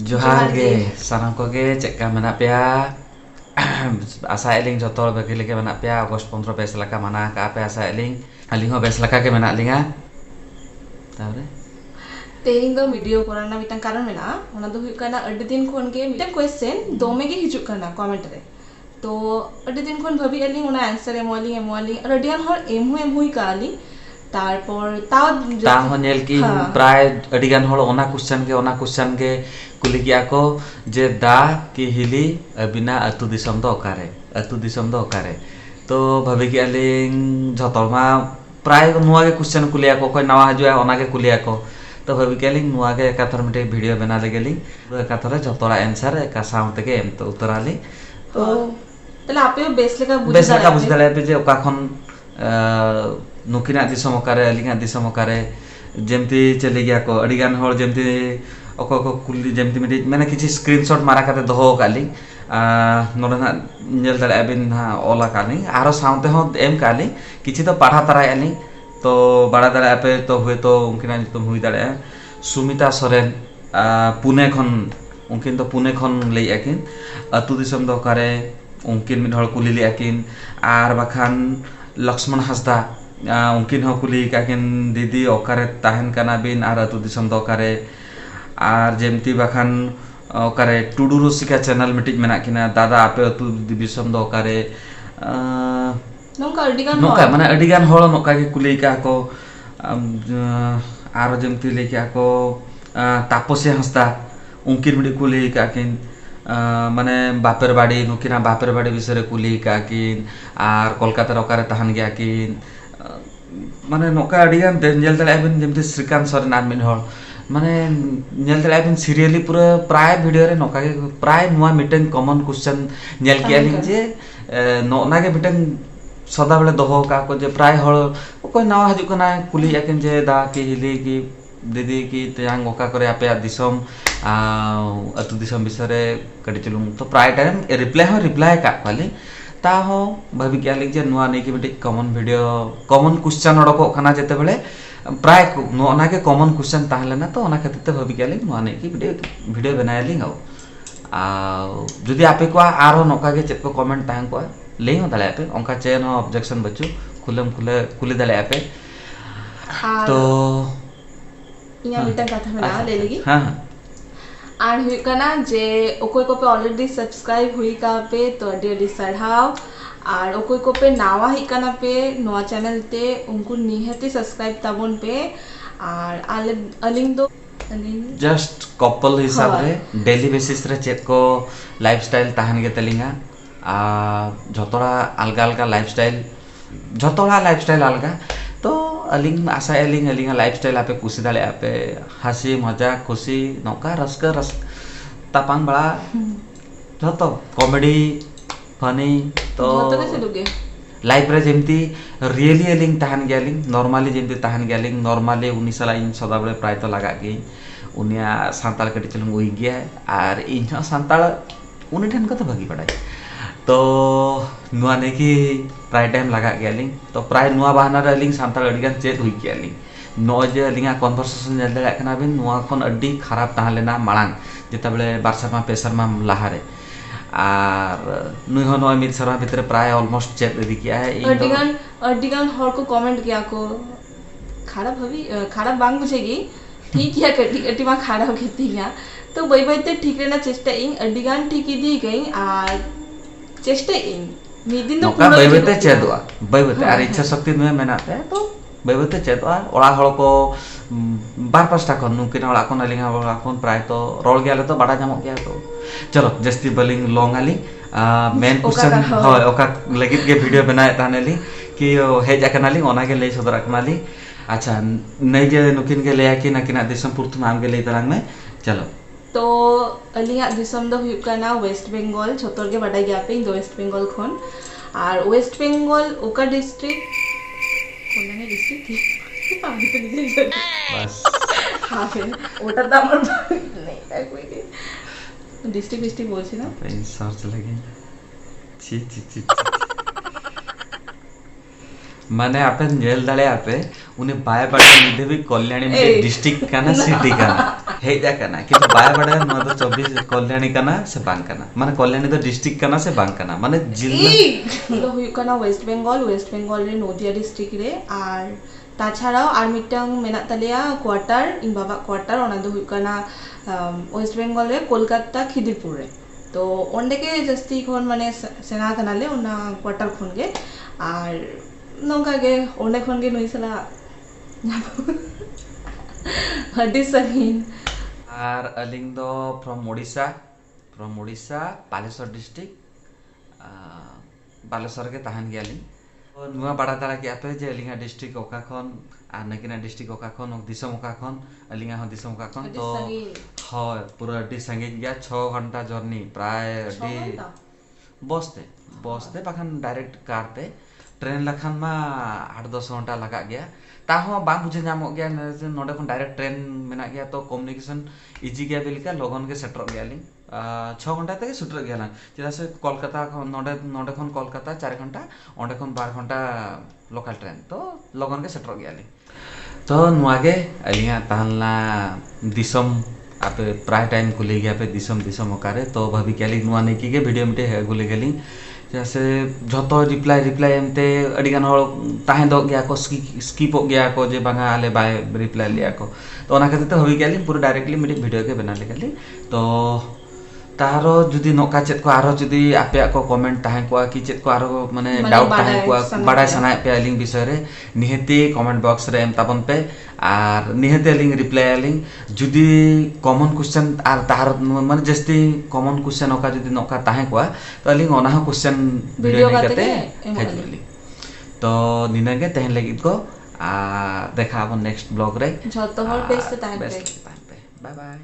जोहार गे सानाम को गे चेका मना पेया आशा एलिंग जतो बगे लेके मना पेया अगस्त 15 बेस लका मना का पे आशा एलिंग अलिंग हो बेस लका के मना लिंगा तारे तेहिंग दो वीडियो कोराना मिटन कारण मेना ओना दो हुयु काना अड्डी दिन खोन के मिटन क्वेश्चन दोमे गे हिजुक काना कमेंट रे तो अड्डी दिन खोन भाबी एलिंग ओना आंसर एमोली और अड्डी हर एम हुई काली तारपर ताहो नेल की प्राय अडिगान होल ओना क्वेश्चन के कुली किया को जे दा की हिली अबिना अतु दिसम दो ओकारे तो भाबी की अलिंग झतोमा प्राय नुआ के क्वेश्चन कुलिया को कोई नवा हजुआ ओना के कुलिया को तो भाबी के अलिंग नुआ के एकाथर मिटे वीडियो बना ले गेली एकाथर झतोरा आंसर एका साउंड के एम तो उतराली तो तले आपे बेस लेका बुझ दाले पे जे ओका खन नुकिना दिसम ओकारे अलिंगा दिसम ओकारे जेमती चले गया को अडिगान होल जेमती ओको को कुली जेमती मिटी माने किछि स्क्रीनशॉट मारा काते दोहो काली नोडे ना नेल दाले अबिन ना ओला काली आरो साउंड हो एम काली किछि तो पढ़ा तराय आली तो बड़ा दाले आपे तो हुए तो उनकिना तुम हुई दाले सुमिता सोरेन पुणे खन उनकिन तो पुणे खन लई आकिन अतु दिसम दो कारे उनकिन मिड हळ कुली लई आकिन आर बाखान लक्ष्मण हंसदा उनकिन हो कुली काकिन दीदी ओकारे ताहन काना बिन आर अतु दिसम दो कारे आर जेमती बाखान ओकारे टुडू रसिका चैनल मिटिज मेना किना दादा आपे अतु दिसम दो ओकारे नोका माने अडिगान होल नोका के कुली का को आर जेमती ले क्या को तापसे हंसदा उनकिन मिडी कुली काकिन माने बापेर बाड़ी नुकिना बापेर बाड़ी विषय कुली काकिन आर कोलकाता ओकारे ताहन गया किन माने नोका अडिगान नेल दाले आबिन जेमती श्रीकांत सोरेन आमिन होल माने नेल दाले आबिन सीरियली पूरा प्राय वीडियो रे नोका के प्राय नुआ मिटन कॉमन क्वेश्चन नेल किया लिंग जे नोना के मिटन सदा बेले दोहो का को जे प्राय होल कोई नवा हजु कना कुली याकिन जे दा की हिली की दीदी की तयांग ओका करे आपे दिसम अतु दिसम विषय रे कडी चलुम तो प्राय टाइम रिप्लाई का खाली ता हो भाबी क्या लिख जे नुआ नै की मिटि कॉमन वीडियो कॉमन क्वेश्चन ओडको खाना जेते बेले प्राय नोना के कॉमन क्वेश्चन ताहले ना तो ओना खातिर भाबी क्या लिख नुआ नै की वीडियो बनाय लिंग आ जदि आपे को आरो नोका के चेक को कमेंट तांग को लेई हो दाले आपे ओंका चेन हो ऑब्जेक्शन बच्चू खुले दाले आपे तो इया मिटन कथा में ना ले लेगी हां आर हुई कना जे ओकोय को पे ऑलरेडी सब्सक्राइब हुई का पे तो अडी सढ़ाव आर ओकोय को पे नावा ही कना पे नवा चैनल ते उनको निहती सब्सक्राइब ताबोन पे आर अलिंग दो जस्ट कपल हिसाब रे डेली बेसिस रे चेक को लाइफस्टाइल ताहन गे तलिंगा झतोड़ा अलगा लाइफस्टाइल अलगा तो अलिंग आशा अलिंग लाइफस्टाइल आपे कुसी दाले आपे हंसी मजाक खुशी नौका रस तापांग बड़ा झतो कॉमेडी फनी तो लाइफ रे जेमती रियली अलिंग ताहन गेलिंग नॉर्मली जेमती ताहन गेलिंग नॉर्मली उनी सला इन सदा बळे प्राय तो लगा गे उनिया सांताल कटी चलुंग हुई गया आर इन सांताल उनी ठन को तो भागी पड़ाई तो नुआ ने की प्राय टाइम लगा गेलिंग तो प्राय नुआ बहाना रे अलिंग सांताल अडिगान चेत हुई गेलिंग नो जे अलिंगा कन्वर्सेशन नेल दे कना बिन नुआ खन अड्डी खराब ताहलेना माळांग जेता बेले बारसरमा पेसरमा लाहारे आर नुई हो नो मिल सरमा भितर प्राय ऑलमोस्ट चेत दि किया है अडिगान हर को कमेंट किया को खराब बांग बुझेगी ठीक है कटी मा खराब घेतिया तो बैते ठीक रेना चेष्टा इन अडिगान ठीक दी गई आर चेष्टा इन मिदिन तो पूरा बैते चेदवा बैते आर इच्छा शक्ति में मेनाते तो बैते चेदवा ओला हळ को बार पास्टा खन नुकिन ओला कोन अलिंगा ओला कोन प्राय तो रोल गेले तो बड़ा जामो गया तो चलो जस्ती बलिंग लॉन्ग आली मेन क्वेश्चन होय ओका लगित के वीडियो बनाए तानेली कि हेज अकनाली ओना के ले सदर अकनाली अच्छा नहीं जे नुकिन के ले कि नकिना दिसम पुरतु नाम के ले तरंग में चलो तो अलिया दिसम दो हुई ना वेस्ट बेंगल छतर के बड़ा गया पे वेस्ट बेंगल खन और वेस्ट बेंगल ओका डिस्ट्रिक्ट कोना ने डिस्ट्रिक्ट पानी तो निकल बस हां फिर ओटा तो हमर नहीं था कोई डिस्ट्रिक्ट बोलছি ना पे सर्च लगे ची माने आपन जेल दाले आपे उन्हें बाय बाटे निधे भी कल्याणी में डिस्ट्रिक्ट का ना सिटी का हेज आकना किंतु बाय बड़ा नो दो 24 कल्याणी कना से बांग कना माने कल्याणी दो डिस्ट्रिक्ट कना से बांग कना माने जिला ᱫᱚ ᱦᱩᱭᱩᱜ ᱠᱟᱱᱟ ᱳᱭᱮᱥᱴ ᱵᱮᱝᱜᱚᱞ ᱨᱮ নদিয়া ডিস্ট্রিক্ট রে আর তাছাড়াও আর মিটাং মেনাᱜ তালিয়া কোয়ার্টার ইন বাবা কোয়ার্টার ওনা ᱫᱚ ᱦᱩᱭᱩᱜ ᱠᱟᱱᱟ ওয়েস্ট বেঙ্গল রে কলকাতা খিদিরপুর রে তো অন্ডেকে জাস্তি খন মানে সেনা কানালে ওনা কোয়ার্টার খন গে আর নঙ্কা গে অন্ডে খন গে নুই সালা हड्डी सहीन और अलिंग दो फ्रॉम ओडिशा बालेश्वर डिस्ट्रिक्ट बालेश्वर के तहन गया लिंग नुआ बड़ा तारा के आपे जे अलिंगा डिस्ट्रिक्ट ओका खन आ नकिना डिस्ट्रिक्ट ओका खन दिसम ओका खन अलिंगा हो दिसम ओका खन तो হয় পুরো अड्डी संगे गया 6 घंटा जर्नी प्राय अड्डी बसते पाखन डायरेक्ट कारते ट्रेन लखान मा 8-10 घंटा लगा गया ताहो बांग बुझे नामो गया नोडे खन डायरेक्ट ट्रेन मेना गया तो कम्युनिकेशन इजी गया बिलका लगन के सेटर गया लिंग 6 घंटा तक सेटर गया ना चेदा से कोलकाता नोडे खन कोलकाता 4 घंटा ओंडे खन 12 घंटा लोकल ट्रेन तो लगन के सेटर गया लिंग तो नुआगे अलिया ताहला दिसम आपे प्राय टाइम को ले गया पे दिसम ओकारे तो भाभी क्या लिंग नुआ नेकी के वीडियो मिटे है गुले गेलिंग जैसे झतो रिप्लाई एमते अडिगान हळ ताहे दो गया को स्किप हो गया को जे बांगा आले बाय रिप्लाई लिया को तो ओना खातिर तो हबी गेली पूरा डायरेक्टली मिडी वीडियो के बना ले गेली तो तारो जुदी नोका चेत को आरो जुदी आपे को कमेंट ताहे को कि चेत को आरो माने डाउट ताहे को बड़ा सनाय पे लिंग विषय रे निहती कमेंट बॉक्स रे एम ताबन पे आर निहते लिंग रिप्लाई लिंग जुदी कॉमन क्वेश्चन आर तार माने जस्ती कॉमन क्वेश्चन ओका जुदी नोका ताहे को तो लिंग ओना हो क्वेश्चन वीडियो करते हेजली तो निनागे तहन लगित को आ देखा अब नेक्स्ट ब्लॉग रे झतो हर बेस्ट ताहे पे बाय बाय